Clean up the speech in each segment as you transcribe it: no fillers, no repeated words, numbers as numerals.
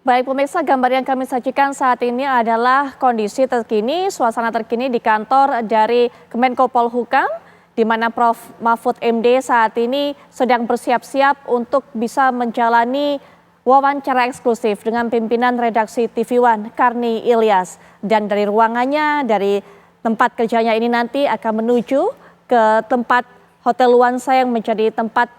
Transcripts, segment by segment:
Baik pemirsa, gambar yang kami sajikan saat ini adalah kondisi terkini, suasana terkini di kantor dari Kemenko Polhukam, di mana Prof. Mahfud MD saat ini sedang bersiap-siap untuk bisa menjalani wawancara eksklusif dengan pimpinan redaksi TV One, Karni Ilyas. Dan dari ruangannya, dari tempat kerjanya ini nanti akan menuju ke tempat Hotel Luansa yang menjadi tempat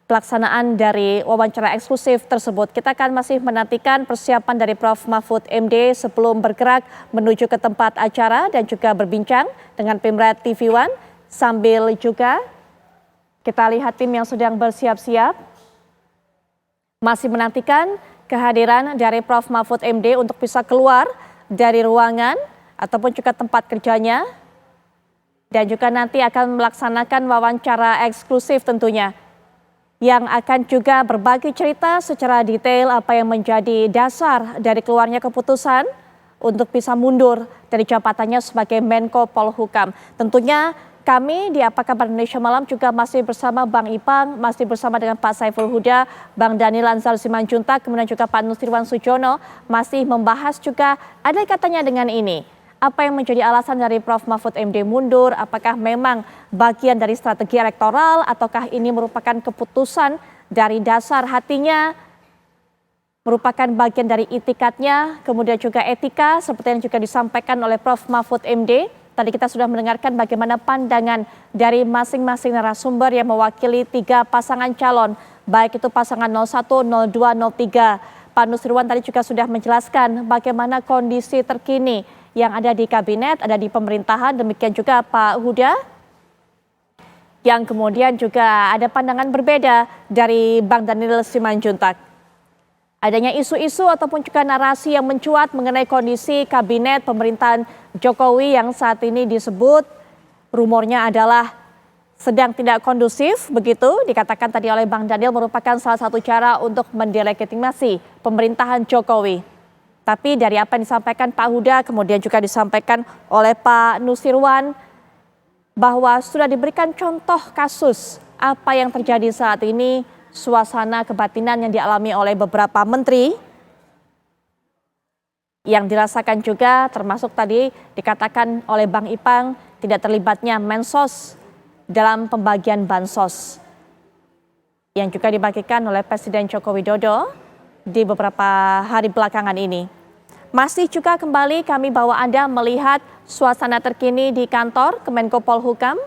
pelaksanaan dari wawancara eksklusif tersebut. Kita akan masih menantikan persiapan dari Prof. Mahfud MD sebelum bergerak menuju ke tempat acara dan juga berbincang dengan Pimret TV One. Sambil juga kita lihat tim yang sedang bersiap-siap masih menantikan kehadiran dari Prof. Mahfud MD untuk bisa keluar dari ruangan ataupun juga tempat kerjanya. Dan juga nanti akan melaksanakan wawancara eksklusif tentunya, yang akan juga berbagi cerita secara detail apa yang menjadi dasar dari keluarnya keputusan untuk bisa mundur dari jabatannya sebagai Menko Polhukam. Tentunya kami di Apa Kabar Indonesia Malam juga masih bersama Bang Ipang, masih bersama dengan Pak Saiful Huda, Bang Daniel Ansar Simanjuntak, kemudian juga Pak Nusirwan Sujono, masih membahas juga ada katanya dengan ini. Apa yang menjadi alasan dari Prof. Mahfud MD mundur? Apakah memang bagian dari strategi elektoral ataukah ini merupakan keputusan dari dasar hatinya, merupakan bagian dari itikadnya, kemudian juga etika seperti yang juga disampaikan oleh Prof. Mahfud MD. Tadi kita sudah mendengarkan bagaimana pandangan dari masing-masing narasumber yang mewakili 3 pasangan calon, baik itu pasangan 01, 02, 03. Pak Nusirwan tadi juga sudah menjelaskan bagaimana kondisi terkini yang ada di kabinet, ada di pemerintahan, demikian juga Pak Huda, yang kemudian juga ada pandangan berbeda dari Bang Daniel Simanjuntak. Adanya isu-isu ataupun juga narasi yang mencuat mengenai kondisi kabinet pemerintahan Jokowi yang saat ini disebut rumornya adalah sedang tidak kondusif, begitu dikatakan tadi oleh Bang Daniel, merupakan salah satu cara untuk mendelegitimasi pemerintahan Jokowi. Tapi dari apa yang disampaikan Pak Huda, kemudian juga disampaikan oleh Pak Nusirwan, bahwa sudah diberikan contoh kasus apa yang terjadi saat ini, suasana kebatinan yang dialami oleh beberapa menteri, yang dirasakan juga termasuk tadi dikatakan oleh Bang Ipang, tidak terlibatnya Mensos dalam pembagian bansos yang juga dibagikan oleh Presiden Joko Widodo di beberapa hari belakangan ini. Masih juga kembali kami bawa Anda melihat suasana terkini di kantor Kemenko Polhukam.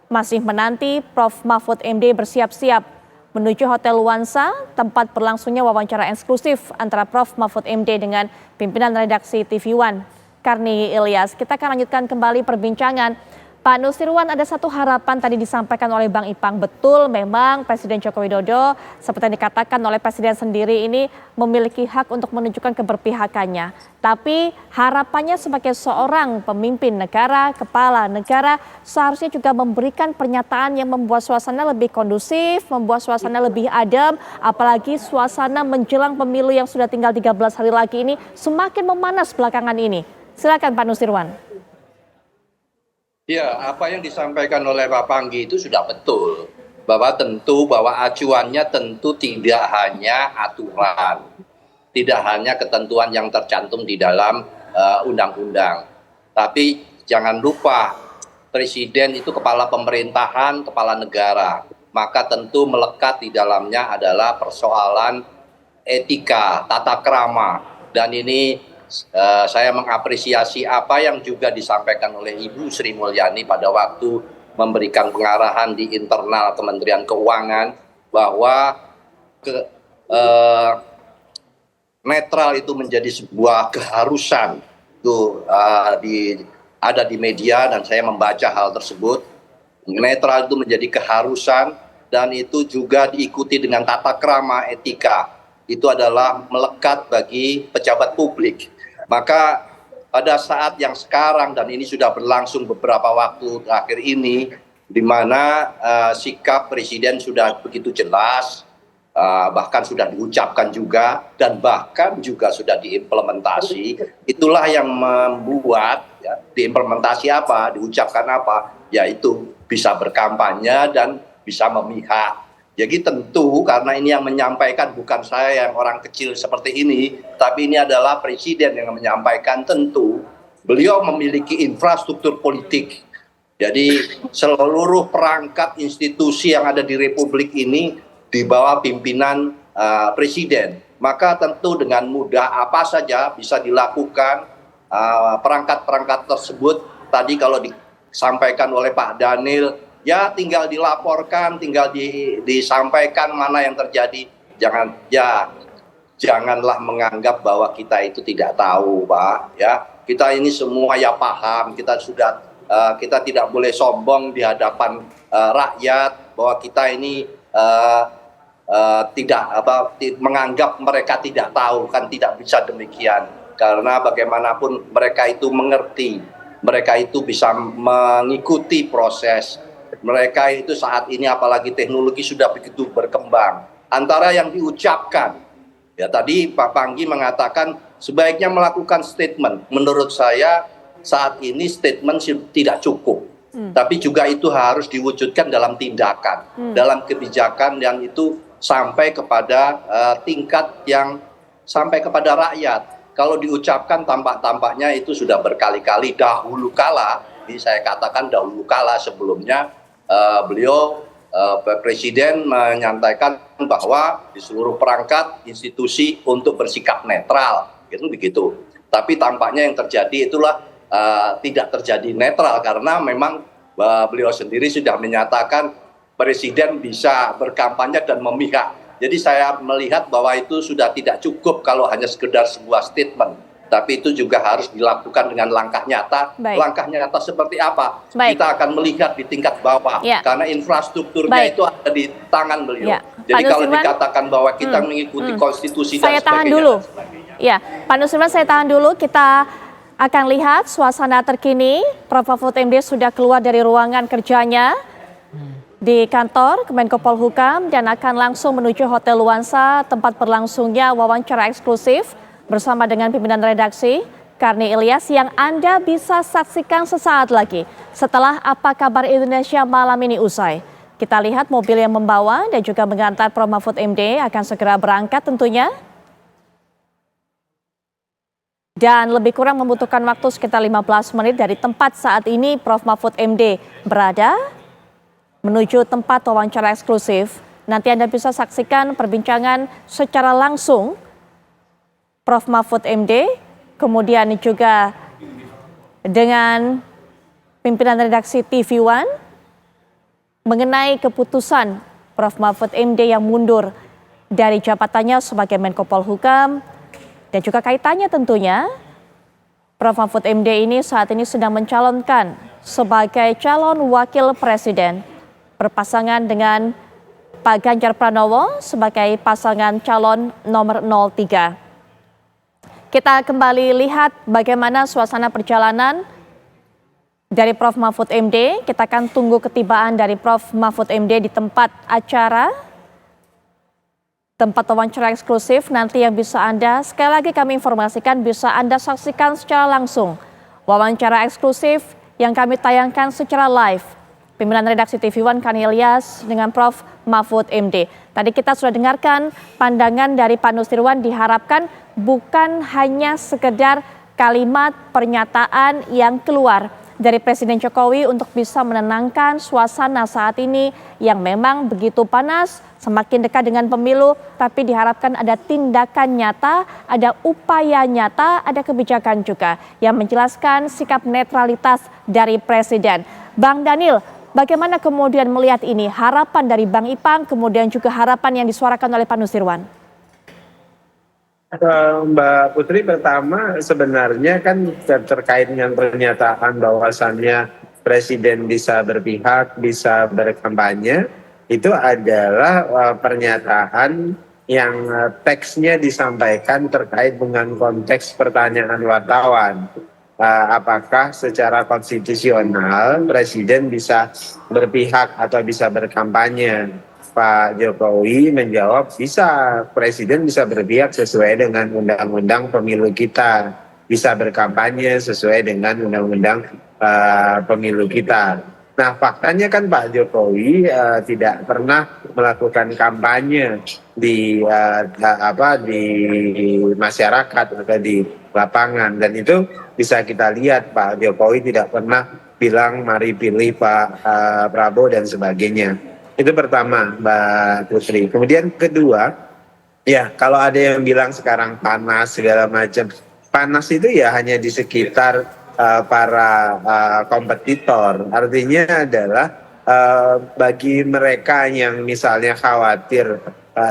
Masih menanti Prof. Mahfud MD bersiap-siap menuju Hotel Luansa, tempat berlangsungnya wawancara eksklusif antara Prof. Mahfud MD dengan pimpinan redaksi TV One, Karni Ilyas. Kita akan lanjutkan kembali perbincangan. Pak Nusirwan, ada satu harapan tadi disampaikan oleh Bang Ipang. Betul, memang Presiden Joko Widodo seperti yang dikatakan oleh Presiden sendiri ini memiliki hak untuk menunjukkan keberpihakannya. Tapi harapannya sebagai seorang pemimpin negara, kepala negara, seharusnya juga memberikan pernyataan yang membuat suasana lebih kondusif, membuat suasana lebih adem, apalagi suasana menjelang pemilu yang sudah tinggal 13 hari lagi ini semakin memanas belakangan ini. Silakan Pak Nusirwan. Ya, apa yang disampaikan oleh Pak Panggi itu sudah betul. Bahwa acuannya tentu tidak hanya aturan, tidak hanya ketentuan yang tercantum di dalam undang-undang. Tapi jangan lupa, Presiden itu kepala pemerintahan, kepala negara. Maka tentu melekat di dalamnya adalah persoalan etika, tata krama. Dan ini saya mengapresiasi apa yang juga disampaikan oleh Ibu Sri Mulyani pada waktu memberikan pengarahan di internal Kementerian Keuangan bahwa netral itu menjadi sebuah keharusan. Itu ada di media dan saya membaca hal tersebut. Netral itu menjadi keharusan dan itu juga diikuti dengan tata krama etika. Itu adalah melekat bagi pejabat publik. Maka pada saat yang sekarang dan ini sudah berlangsung beberapa waktu terakhir ini, di mana sikap Presiden sudah begitu jelas, bahkan sudah diucapkan juga dan bahkan juga sudah diimplementasi, itulah yang membuat diimplementasi apa, diucapkan apa, yaitu bisa berkampanye dan bisa memihak. Jadi tentu karena ini yang menyampaikan bukan saya yang orang kecil seperti ini, tapi ini adalah presiden yang menyampaikan, tentu beliau memiliki infrastruktur politik. Jadi seluruh perangkat institusi yang ada di Republik ini di bawah pimpinan presiden. Maka tentu dengan mudah apa saja bisa dilakukan perangkat-perangkat tersebut. Tadi kalau disampaikan oleh Pak Daniel, ya tinggal dilaporkan, tinggal disampaikan mana yang terjadi. Janganlah menganggap bahwa kita itu tidak tahu, Pak. Ya, kita ini semua ya paham. Kita tidak boleh sombong di hadapan rakyat bahwa kita ini menganggap mereka tidak tahu, kan tidak bisa demikian. Karena bagaimanapun mereka itu mengerti, mereka itu bisa mengikuti proses. Mereka itu saat ini apalagi teknologi sudah begitu berkembang. Antara yang diucapkan, ya tadi Pak Panggi mengatakan sebaiknya melakukan statement. Menurut saya saat ini statement tidak cukup. Tapi juga itu harus diwujudkan dalam tindakan, dalam kebijakan yang itu sampai kepada tingkat yang sampai kepada rakyat. Kalau diucapkan tampak-tampaknya itu sudah berkali-kali dahulu kala, ini saya katakan dahulu kala sebelumnya beliau presiden menyampaikan bahwa di seluruh perangkat institusi untuk bersikap netral, gitu begitu. Tapi tampaknya yang terjadi itulah tidak terjadi netral karena memang beliau sendiri sudah menyatakan presiden bisa berkampanye dan memihak. Jadi saya melihat bahwa itu sudah tidak cukup kalau hanya sekedar sebuah statement. Tapi itu juga harus dilakukan dengan langkah nyata. Baik. Langkah nyata seperti apa? Baik. Kita akan melihat di tingkat bawah. Ya. Karena infrastrukturnya Baik. itu ada di tangan beliau. Ya. Jadi Pak kalau Nusirwan, dikatakan bahwa kita mengikuti konstitusi dan saya tahan sebagainya. dulu. Ya, Pak Nusirwan, saya tahan dulu. Kita akan lihat suasana terkini. Prof. Mahfud MD sudah keluar dari ruangan kerjanya di kantor Kemenko Polhukam dan akan langsung menuju Hotel Luansa, tempat berlangsungnya wawancara eksklusif bersama dengan pimpinan redaksi Karni Ilyas yang Anda bisa saksikan sesaat lagi setelah Apa Kabar Indonesia malam ini usai. Kita lihat mobil yang membawa dan juga mengantar Prof. Mahfud MD akan segera berangkat tentunya. Dan lebih kurang membutuhkan waktu sekitar 15 menit dari tempat saat ini Prof. Mahfud MD berada menuju tempat wawancara eksklusif. Nanti Anda bisa saksikan perbincangan secara langsung Prof. Mahfud MD, kemudian juga dengan pimpinan redaksi TV One mengenai keputusan Prof. Mahfud MD yang mundur dari jabatannya sebagai Menko Polhukam dan juga kaitannya tentunya Prof. Mahfud MD ini saat ini sedang mencalonkan sebagai calon wakil presiden berpasangan dengan Pak Ganjar Pranowo sebagai pasangan calon nomor 03. Kita kembali lihat bagaimana suasana perjalanan dari Prof. Mahfud MD. Kita akan tunggu ketibaan dari Prof. Mahfud MD di tempat acara, tempat wawancara eksklusif nanti yang bisa Anda, sekali lagi kami informasikan, bisa Anda saksikan secara langsung. Wawancara eksklusif yang kami tayangkan secara live. Pimpinan redaksi TV One Karni Ilyas dengan Prof. Mahfud MD. Tadi kita sudah dengarkan pandangan dari Pak Nusirwan, diharapkan bukan hanya sekedar kalimat pernyataan yang keluar dari Presiden Jokowi untuk bisa menenangkan suasana saat ini yang memang begitu panas, semakin dekat dengan pemilu, tapi diharapkan ada tindakan nyata, ada upaya nyata, ada kebijakan juga yang menjelaskan sikap netralitas dari Presiden. Bang Daniel, bagaimana kemudian melihat ini, harapan dari Bang Ipang, kemudian juga harapan yang disuarakan oleh Pak Nusirwan? Mbak Putri, pertama sebenarnya kan terkait dengan pernyataan bahwasannya Presiden bisa berpihak, bisa berkampanye, itu adalah pernyataan yang teksnya disampaikan terkait dengan konteks pertanyaan wartawan. Apakah secara konstitusional Presiden bisa berpihak atau bisa berkampanye? Pak Jokowi menjawab bisa, Presiden bisa berpihak sesuai dengan undang-undang pemilu kita, bisa berkampanye sesuai dengan undang-undang pemilu kita. Nah, faktanya kan Pak Jokowi tidak pernah melakukan kampanye di di masyarakat atau di lapangan, dan itu bisa kita lihat Pak Jokowi tidak pernah bilang mari pilih Pak Prabowo dan sebagainya. Itu pertama, Mbak Putri. Kemudian kedua, ya kalau ada yang bilang sekarang panas segala macam, panas itu ya hanya di sekitar para kompetitor. Artinya adalah bagi mereka yang misalnya khawatir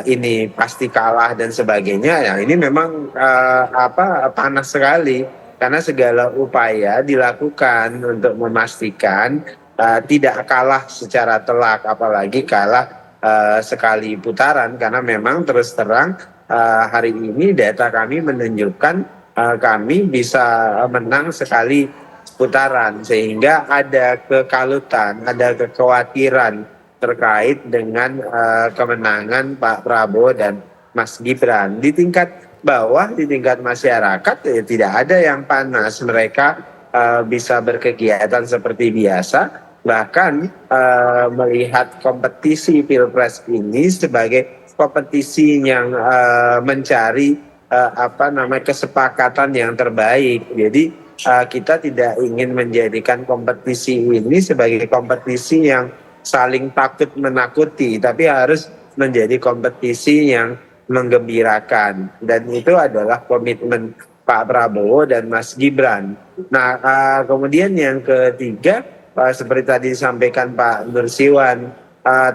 ini pasti kalah dan sebagainya, ya ini memang panas sekali karena segala upaya dilakukan untuk memastikan tidak kalah secara telak, apalagi kalah sekali putaran, karena memang terus terang hari ini data kami menunjukkan kami bisa menang sekali putaran, sehingga ada kekalutan, ada kekhawatiran terkait dengan kemenangan Pak Prabowo dan Mas Gibran. Di tingkat bawah, di tingkat masyarakat ya tidak ada yang panas, mereka bisa berkegiatan seperti biasa, bahkan melihat kompetisi Pilpres ini sebagai kompetisi yang mencari kesepakatan yang terbaik. Jadi kita tidak ingin menjadikan kompetisi ini sebagai kompetisi yang saling takut menakuti, tapi harus menjadi kompetisi yang menggembirakan, dan itu adalah komitmen Pak Prabowo dan Mas Gibran. Nah, kemudian yang ketiga, seperti tadi disampaikan Pak Nursiwan,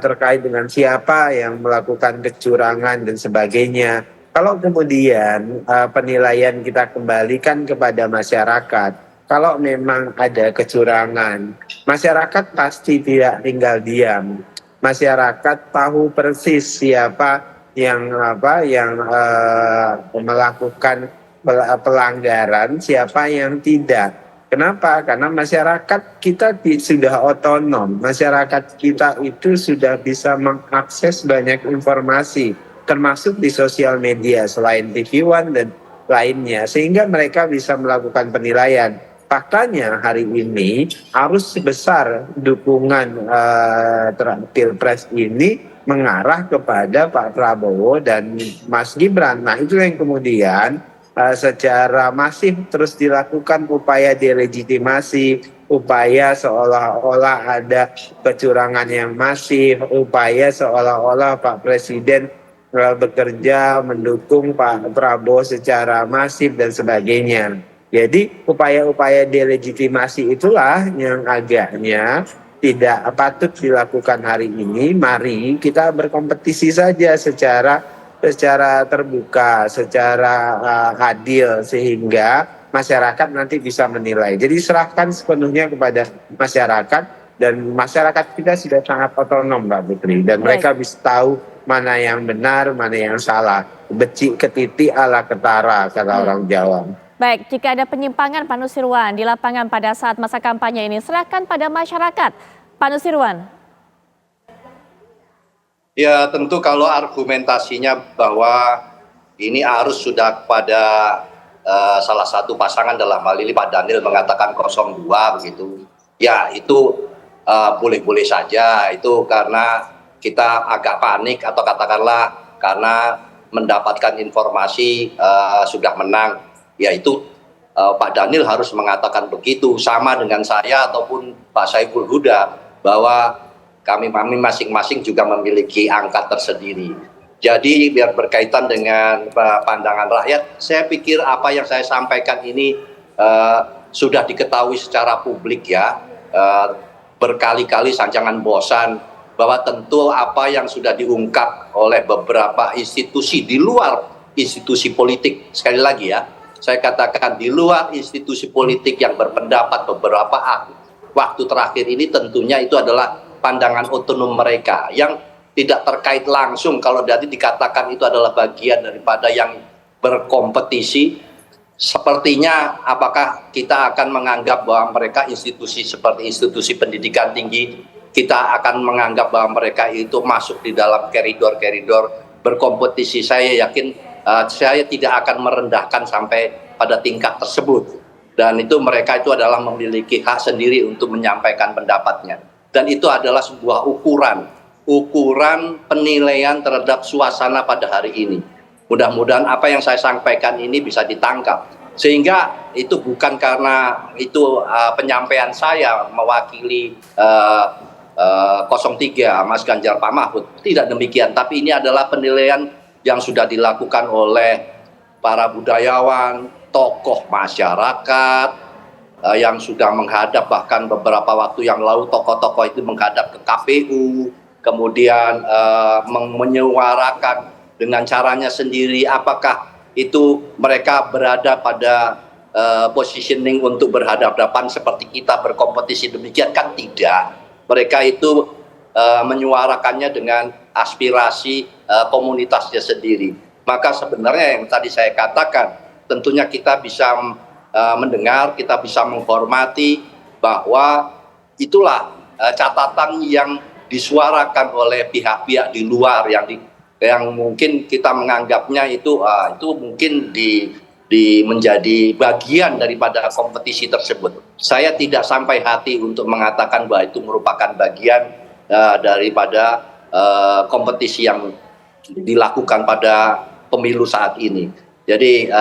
terkait dengan siapa yang melakukan kecurangan dan sebagainya. Kalau kemudian penilaian kita kembalikan kepada masyarakat, kalau memang ada kecurangan, masyarakat pasti tidak tinggal diam. Masyarakat tahu persis siapa yang melakukan pelanggaran, siapa yang tidak. Kenapa? Karena masyarakat kita sudah otonom. Masyarakat kita itu sudah bisa mengakses banyak informasi, termasuk di sosial media selain TV One dan lainnya, sehingga mereka bisa melakukan penilaian. Faktanya hari ini arus sebesar dukungan Pilpres ini mengarah kepada Pak Prabowo dan Mas Gibran. Nah, itu yang kemudian secara masif terus dilakukan upaya delegitimasi, upaya seolah-olah ada kecurangan yang masif, upaya seolah-olah Pak Presiden bekerja mendukung Pak Prabowo secara masif dan sebagainya. Jadi upaya-upaya delegitimasi itulah yang agaknya tidak patut dilakukan hari ini. Mari kita berkompetisi saja secara terbuka, secara adil, sehingga masyarakat nanti bisa menilai. Jadi serahkan sepenuhnya kepada masyarakat, dan masyarakat kita sudah sangat otonom, Mbak Putri, dan mereka bisa tahu mana yang benar, mana yang salah. Becik ke titik ala ketara, kata orang Jawa. Baik, jika ada penyimpangan Pak Nusirwan di lapangan pada saat masa kampanye ini, serahkan pada masyarakat. Pak Nusirwan. Ya, tentu kalau argumentasinya bahwa ini arus sudah pada salah satu pasangan, dalam hal ini Pak Daniel mengatakan 02 begitu. Ya, itu boleh-boleh saja. Itu karena kita agak panik, atau katakanlah karena mendapatkan informasi sudah menang. Ya, itu Pak Daniel harus mengatakan begitu, sama dengan saya ataupun Pak Saiful Huda, bahwa kami masing-masing juga memiliki angka tersendiri. Jadi biar berkaitan dengan pandangan rakyat, saya pikir apa yang saya sampaikan ini sudah diketahui secara publik ya, berkali-kali, jangan bosan, bahwa tentu apa yang sudah diungkap oleh beberapa institusi di luar institusi politik, sekali lagi ya, saya katakan di luar institusi politik yang berpendapat beberapa waktu terakhir ini, tentunya itu adalah pandangan otonom mereka yang tidak terkait langsung. Kalau tadi dikatakan itu adalah bagian daripada yang berkompetisi, sepertinya apakah kita akan menganggap bahwa mereka institusi seperti institusi pendidikan tinggi, kita akan menganggap bahwa mereka itu masuk di dalam koridor-koridor berkompetisi? Saya yakin saya tidak akan merendahkan sampai pada tingkat tersebut, dan itu mereka itu adalah memiliki hak sendiri untuk menyampaikan pendapatnya. dan itu adalah sebuah ukuran penilaian terhadap suasana pada hari ini. Mudah-mudahan apa yang saya sampaikan ini bisa ditangkap, sehingga itu bukan karena itu penyampaian saya mewakili 03 Mas Ganjar Pak Mahfud, tidak demikian, tapi ini adalah penilaian yang sudah dilakukan oleh para budayawan, tokoh masyarakat yang sudah menghadap, bahkan beberapa waktu yang lalu tokoh-tokoh itu menghadap ke KPU, kemudian menyuarakan dengan caranya sendiri. Apakah itu mereka berada pada positioning untuk berhadapan seperti kita berkompetisi, demikian kan tidak. Mereka itu menyuarakannya dengan aspirasi komunitasnya sendiri. Maka sebenarnya yang tadi saya katakan, tentunya kita bisa mendengar, kita bisa menghormati bahwa itulah catatan yang disuarakan oleh pihak-pihak di luar yang mungkin kita menganggapnya itu mungkin menjadi bagian daripada kompetisi tersebut. Saya tidak sampai hati untuk mengatakan bahwa itu merupakan bagian daripada kompetisi yang dilakukan pada pemilu saat ini. Jadi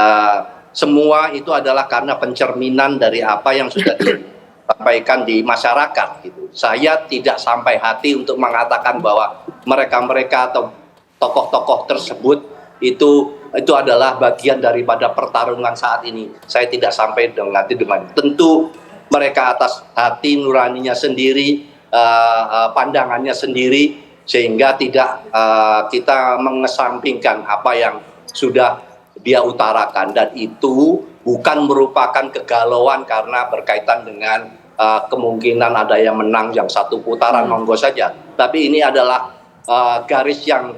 semua itu adalah karena pencerminan dari apa yang sudah disampaikan di masyarakat. Gitu. Saya tidak sampai hati untuk mengatakan bahwa mereka-mereka atau tokoh-tokoh tersebut itu adalah bagian daripada pertarungan saat ini. Saya tidak sampai dengan tentu mereka atas hati nuraninya sendiri, pandangannya sendiri, sehingga tidak kita mengesampingkan apa yang sudah dia utarakan, dan itu bukan merupakan kegalauan karena berkaitan dengan kemungkinan ada yang menang yang satu putaran, monggo saja. Tapi ini adalah garis yang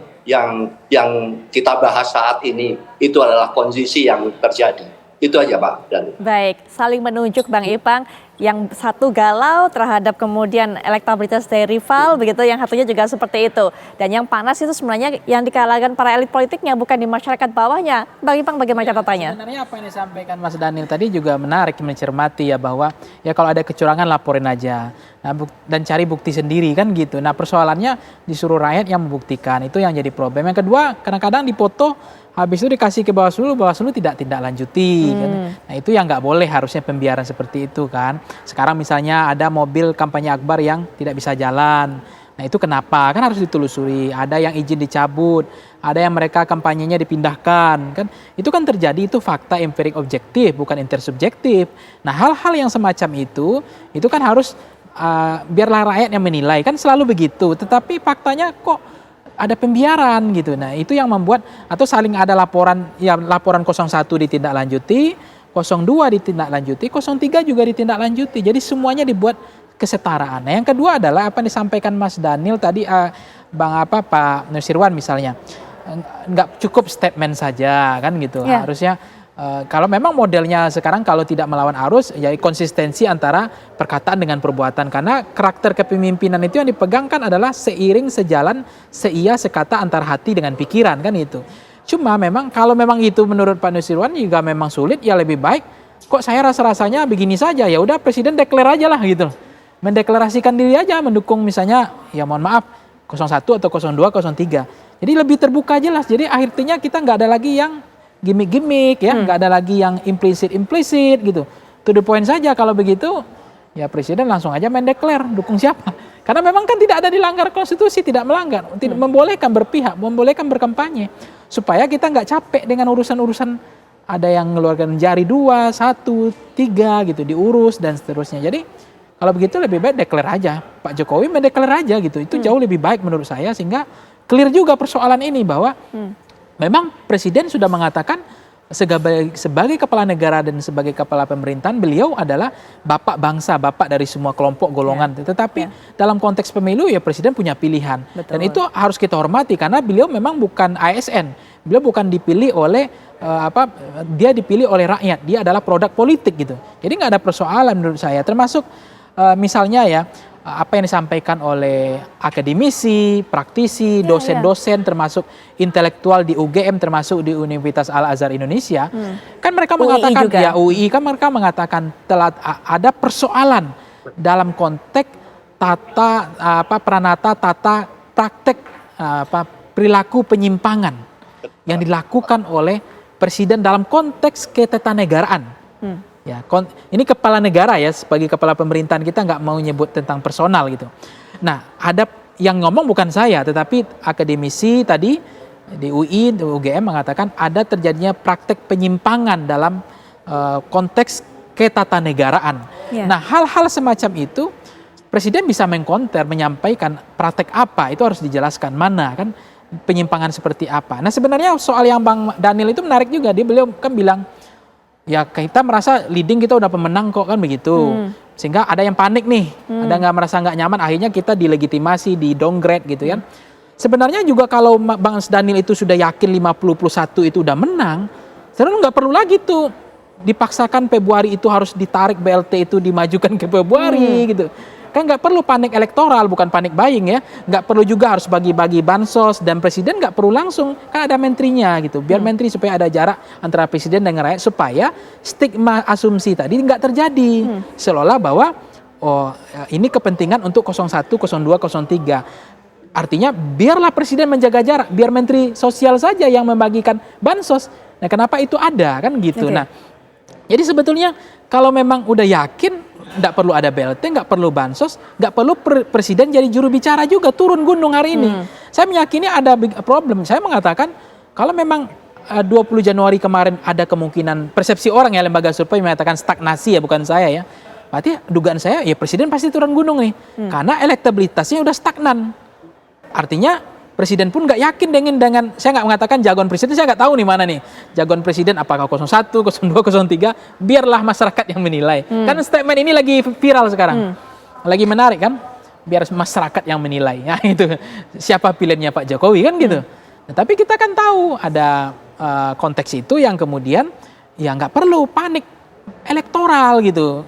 kita bahas saat ini, itu adalah kondisi yang terjadi. Itu aja Pak. Baik, saling menunjuk Bang Ipang, yang satu galau terhadap kemudian elektabilitas dari rival, begitu, yang satunya juga seperti itu. Dan yang panas itu sebenarnya yang di kalangan para elit politiknya, bukan di masyarakat bawahnya. Bang Ipang, bagaimana catatannya? Sebenarnya apa yang disampaikan Mas Daniel tadi juga menarik mencermati ya, bahwa ya kalau ada kecurangan laporin aja. Nah, dan cari bukti sendiri kan gitu. Nah, persoalannya disuruh rakyat yang membuktikan, itu yang jadi problem. Yang kedua, kadang-kadang dipoto, habis itu dikasih ke Bawaslu tidak lanjuti. Kan? Nah, itu yang nggak boleh, harusnya pembiaran seperti itu kan. Sekarang misalnya ada mobil kampanye Akbar yang tidak bisa jalan. Nah, itu kenapa? Kan harus ditelusuri. Ada yang izin dicabut, ada yang mereka kampanyenya dipindahkan. Kan itu kan terjadi, itu fakta empirik objektif, bukan intersubjektif. Nah, hal-hal yang semacam itu kan harus biarlah rakyat yang menilai, kan selalu begitu. Tetapi faktanya kok ada pembiaran gitu. Nah, itu yang membuat, atau saling ada laporan 01 ditindaklanjuti, 02 ditindaklanjuti, 03 juga ditindaklanjuti. Jadi semuanya dibuat kesetaraan. Nah, yang kedua adalah apa yang disampaikan Mas Daniel tadi, Pak Nusirwan misalnya, nggak cukup statement saja kan gitu. Yeah. Harusnya kalau memang modelnya sekarang kalau tidak melawan arus, ya konsistensi antara perkataan dengan perbuatan. Karena karakter kepemimpinan itu yang dipegangkan adalah seiring, sejalan, seia, sekata antara hati dengan pikiran kan itu. Cuma memang kalau memang itu menurut Pak Nusirwan juga memang sulit, ya lebih baik kok saya rasa-rasanya begini saja, ya udah Presiden deklar aja lah gitu. Mendeklarasikan diri aja mendukung misalnya, ya mohon maaf 01 atau 02, 03. Jadi lebih terbuka jelas. Jadi akhirnya kita nggak ada lagi yang gimmick-gimmick ya, nggak ada lagi yang implisit gitu. To the point saja kalau begitu, ya Presiden langsung aja mendeklar dukung siapa. Karena memang kan tidak ada dilanggar konstitusi, tidak melanggar, tidak membolehkan berpihak, membolehkan berkampanye. Supaya kita nggak capek dengan urusan-urusan ada yang mengeluarkan jari 2, 1, 3 gitu, diurus dan seterusnya. Jadi kalau begitu lebih baik deklar aja. Pak Jokowi mendeklar aja gitu. Itu jauh lebih baik menurut saya, sehingga clear juga persoalan ini bahwa memang Presiden sudah mengatakan sebagai kepala negara dan sebagai kepala pemerintahan, beliau adalah bapak bangsa, bapak dari semua kelompok golongan. Tetapi dalam konteks pemilu ya Presiden punya pilihan. Betul. Dan itu harus kita hormati karena beliau memang bukan ASN. Beliau bukan dipilih oleh dia dipilih oleh rakyat. Dia adalah produk politik gitu. Jadi nggak ada persoalan menurut saya. Termasuk misalnya ya, apa yang disampaikan oleh akademisi, praktisi, dosen-dosen, termasuk intelektual di UGM, termasuk di Universitas Al-Azhar Indonesia, kan mereka mengatakan, UI kan mereka mengatakan telah ada persoalan dalam konteks pranata tata praktek perilaku penyimpangan yang dilakukan oleh presiden dalam konteks ketatanegaraan. Ya, ini kepala negara ya, sebagai kepala pemerintahan kita nggak mau nyebut tentang personal gitu. Nah, ada yang ngomong bukan saya, tetapi akademisi tadi di UI, di UGM mengatakan ada terjadinya praktek penyimpangan dalam konteks ketatanegaraan. Ya. Nah, hal-hal semacam itu presiden bisa mengkonter, menyampaikan praktek apa, itu harus dijelaskan mana kan penyimpangan seperti apa. Nah, sebenarnya soal yang Bang Daniel itu menarik juga, beliau kan bilang ya kita merasa leading kita udah pemenang kok kan begitu. Sehingga ada yang panik nih, ada nggak merasa nggak nyaman, akhirnya kita dilegitimasi, di downgrade gitu kan. Sebenarnya juga kalau Bang Daniel itu sudah yakin 50+1 itu udah menang, sebenarnya nggak perlu lagi tuh dipaksakan Februari itu harus ditarik BLT itu dimajukan ke Februari gitu. Kan nggak perlu panik elektoral, bukan panik buying ya. Nggak perlu juga harus bagi-bagi bansos, dan presiden nggak perlu langsung, kan ada menterinya gitu. Biar menteri supaya ada jarak antara presiden dengan rakyat, supaya stigma asumsi tadi nggak terjadi. Seolah bahwa ini kepentingan untuk 01, 02, 03. Artinya biarlah presiden menjaga jarak, biar menteri sosial saja yang membagikan bansos. Nah, kenapa itu ada kan gitu. Nah, jadi sebetulnya kalau memang udah yakin nggak perlu ada BLT, nggak perlu bansos, nggak perlu presiden jadi juru bicara juga turun gunung hari ini. Saya meyakini ada big problem. Saya mengatakan kalau memang 20 Januari kemarin ada kemungkinan, persepsi orang ya, lembaga survei mengatakan stagnasi ya, bukan saya ya. Berarti dugaan saya ya presiden pasti turun gunung nih, karena elektabilitasnya udah stagnan. Artinya presiden pun nggak yakin dengan saya nggak mengatakan jagoan presiden, saya nggak tahu nih mana nih jagoan presiden, apakah 01, 02, 03, biarlah masyarakat yang menilai. Kan statement ini lagi viral sekarang, lagi menarik kan, biar masyarakat yang menilai. Ya itu siapa pilihannya Pak Jokowi kan gitu. Nah, tapi kita kan tahu ada konteks itu yang kemudian ya nggak perlu panik elektoral gitu.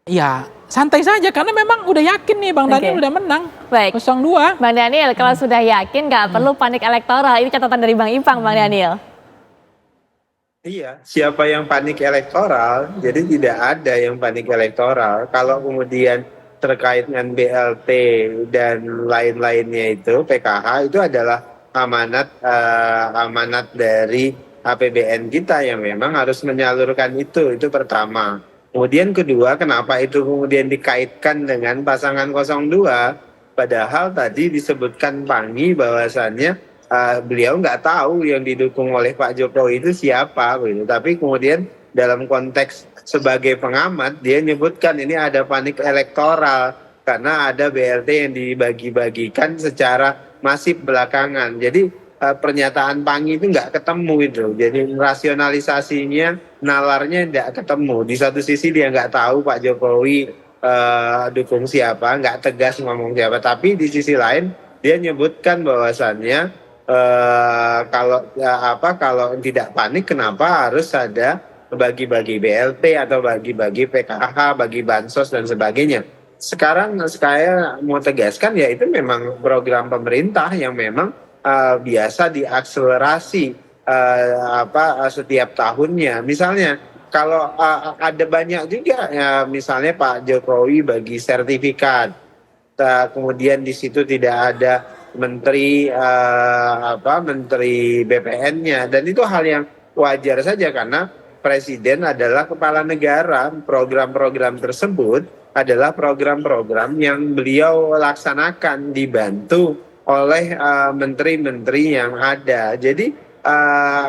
Ya santai saja karena memang udah yakin nih Bang Daniel udah menang. Baik. 02. Bang Daniel, kalau sudah yakin nggak perlu panik elektoral. Ini catatan dari Bang Ipang, Bang Daniel. Iya, siapa yang panik elektoral? Jadi tidak ada yang panik elektoral. Kalau kemudian terkait dengan BLT dan lain-lainnya itu, PKH itu adalah amanat dari APBN kita yang memang harus menyalurkan itu pertama. Kemudian kedua, kenapa itu kemudian dikaitkan dengan pasangan 02? Padahal tadi disebutkan Pangi bahwasannya beliau nggak tahu yang didukung oleh Pak Jokowi itu siapa, gitu. Tapi kemudian dalam konteks sebagai pengamat dia nyebutkan ini ada panik elektoral karena ada BLT yang dibagi-bagikan secara masif belakangan. Jadi pernyataan Pangi itu nggak ketemu itu. Jadi rasionalisasinya, nalarnya nggak ketemu. Di satu sisi dia nggak tahu Pak Jokowi dukung siapa, nggak tegas ngomong siapa. Tapi di sisi lain dia nyebutkan bahwasannya kalau tidak panik, kenapa harus ada bagi-bagi BLT atau bagi-bagi PKH, bagi bansos dan sebagainya. Sekarang saya mau tegaskan ya itu memang program pemerintah yang memang biasa diakselerasi setiap tahunnya. Misalnya kalau ada banyak juga ya, misalnya Pak Jokowi bagi sertifikat, kemudian di situ tidak ada menteri menteri BPN-nya, dan itu hal yang wajar saja karena presiden adalah kepala negara. Program-program tersebut adalah program-program yang beliau laksanakan dibantu oleh menteri-menteri yang ada. Jadi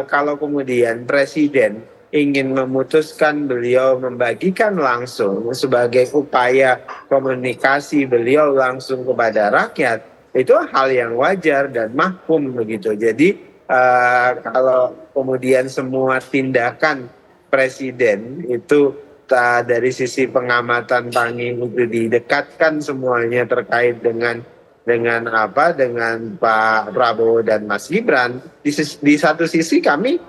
kalau kemudian presiden ingin memutuskan beliau membagikan langsung sebagai upaya komunikasi beliau langsung kepada rakyat, itu hal yang wajar dan mahfum begitu. Jadi kalau kemudian semua tindakan presiden itu dari sisi pengamatan Pangi itu didekatkan semuanya terkait dengan Pak Prabowo dan Mas Gibran, di satu sisi kami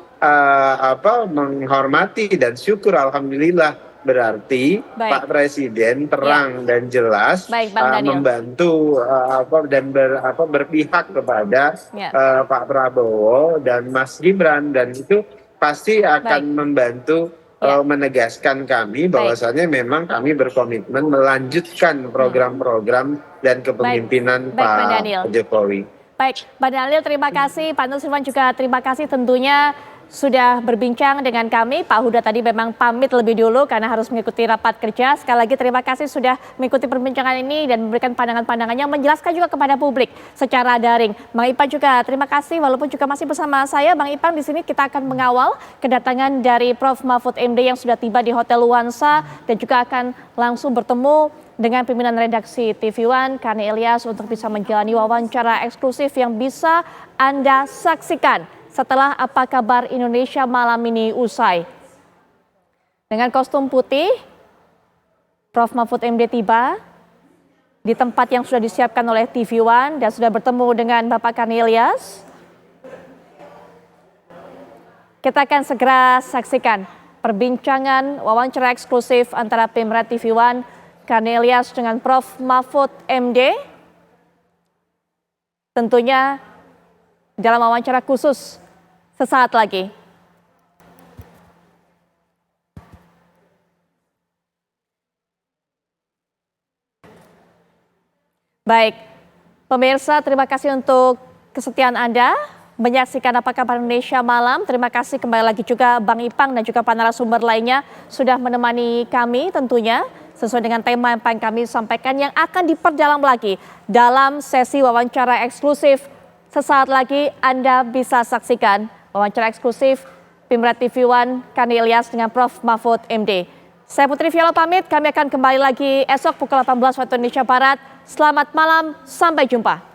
menghormati dan syukur, alhamdulillah, berarti Pak Presiden terang dan jelas membantu dan berpihak kepada Pak Prabowo dan Mas Gibran, dan itu pasti akan membantu menegaskan kami bahwasannya memang kami berkomitmen melanjutkan program-program dan kepemimpinan Baik, Pak Pak Daniel. Jokowi. Baik, Pak Daniel terima kasih, Pak Nusirwan juga terima kasih tentunya sudah berbincang dengan kami. Pak Huda tadi memang pamit lebih dulu karena harus mengikuti rapat kerja. Sekali lagi terima kasih sudah mengikuti perbincangan ini dan memberikan pandangan-pandangannya, menjelaskan juga kepada publik secara daring. Bang Ipang juga terima kasih walaupun juga masih bersama saya. Bang Ipang, di sini kita akan mengawal kedatangan dari Prof. Mahfud MD yang sudah tiba di Hotel Luansa dan juga akan langsung bertemu dengan pimpinan redaksi TV One, Kani Ilyas, untuk bisa menjalani wawancara eksklusif yang bisa Anda saksikan setelah Apa Kabar Indonesia malam ini usai. Dengan kostum putih, Prof. Mahfud MD tiba di tempat yang sudah disiapkan oleh TV One dan sudah bertemu dengan Bapak Kani Ilyas. Kita akan segera saksikan perbincangan wawancara eksklusif antara Pemret TV One, Kani Ilyas dengan Prof. Mahfud MD. Tentunya dalam wawancara khusus sesaat lagi. Baik, pemirsa, terima kasih untuk kesetiaan Anda menyaksikan Apa Kabar Indonesia malam. Terima kasih kembali lagi juga Bang Ipang dan juga para narasumber lainnya sudah menemani kami tentunya sesuai dengan tema yang kami sampaikan yang akan diperdalam lagi dalam sesi wawancara eksklusif. Sesaat lagi Anda bisa saksikan wawancara eksklusif Pemret TV One, Kani Ilyas dengan Prof. Mahfud MD. Saya Putri Vialo pamit, kami akan kembali lagi esok pukul 18 waktu Indonesia Barat. Selamat malam, sampai jumpa.